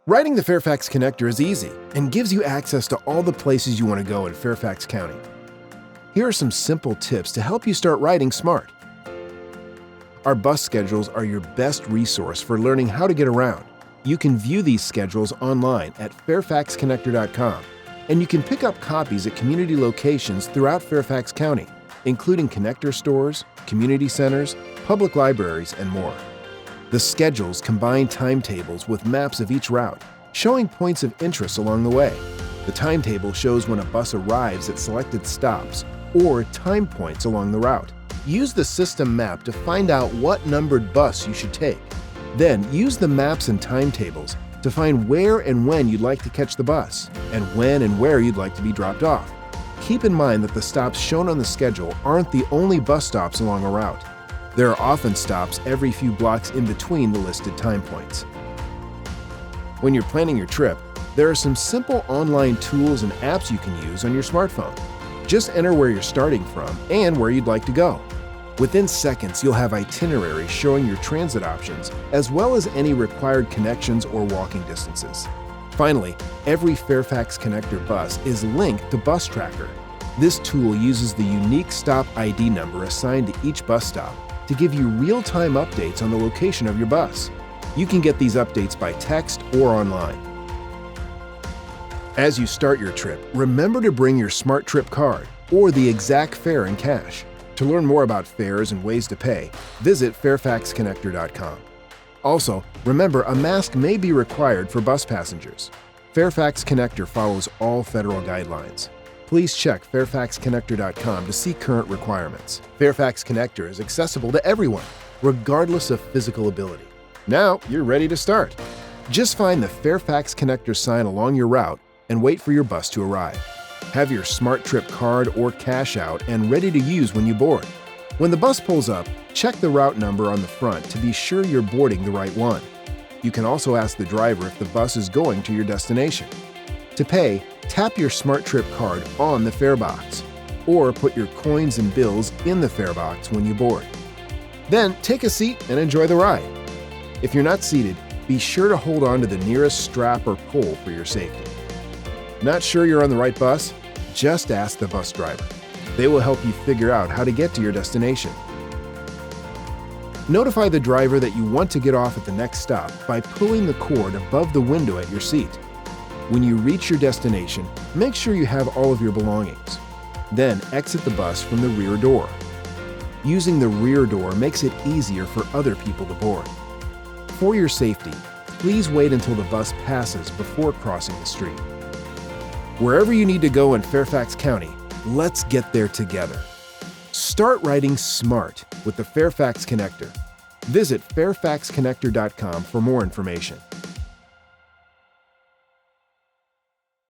Riding the Fairfax Connector is easy and gives you access to all the places you want to go in Fairfax County. Here are some simple tips to help you start riding smart. Our bus schedules are your best resource for learning how to get around. You can view these schedules online at fairfaxconnector.com, and you can pick up copies at community locations throughout Fairfax County, including connector stores, community centers, public libraries, and more. The schedules combine timetables with maps of each route, showing points of interest along the way. The timetable shows when a bus arrives at selected stops or time points along the route. Use the system map to find out what numbered bus you should take. Then use the maps and timetables to find where and when you'd like to catch the bus, and when and where you'd like to be dropped off. Keep in mind that the stops shown on the schedule aren't the only bus stops along a route. There are often stops every few blocks in between the listed time points. When you're planning your trip, there are some simple online tools and apps you can use on your smartphone. Just enter where you're starting from and where you'd like to go. Within seconds, you'll have itineraries showing your transit options, as well as any required connections or walking distances. Finally, every Fairfax Connector bus is linked to BusTracker. This tool uses the unique stop ID number assigned to each bus stop to give you real-time updates on the location of your bus. You can get these updates by text or online. As you start your trip, remember to bring your SmarTrip card or the exact fare in cash. To learn more about fares and ways to pay, visit fairfaxconnector.com. Also, remember a mask may be required for bus passengers. Fairfax Connector follows all federal guidelines. Please check fairfaxconnector.com to see current requirements. Fairfax Connector is accessible to everyone, regardless of physical ability. Now you're ready to start. Just find the Fairfax Connector sign along your route and wait for your bus to arrive. Have your SmarTrip card or cash out and ready to use when you board. When the bus pulls up, check the route number on the front to be sure you're boarding the right one. You can also ask the driver if the bus is going to your destination. To pay, tap your SmarTrip card on the farebox, or put your coins and bills in the farebox when you board. Then take a seat and enjoy the ride. If you're not seated, be sure to hold on to the nearest strap or pole for your safety. Not sure you're on the right bus? Just ask the bus driver. They will help you figure out how to get to your destination. Notify the driver that you want to get off at the next stop by pulling the cord above the window at your seat. When you reach your destination, make sure you have all of your belongings. Then exit the bus from the rear door. Using the rear door makes it easier for other people to board. For your safety, please wait until the bus passes before crossing the street. Wherever you need to go in Fairfax County, let's get there together. Start riding smart with the Fairfax Connector. Visit fairfaxconnector.com for more information.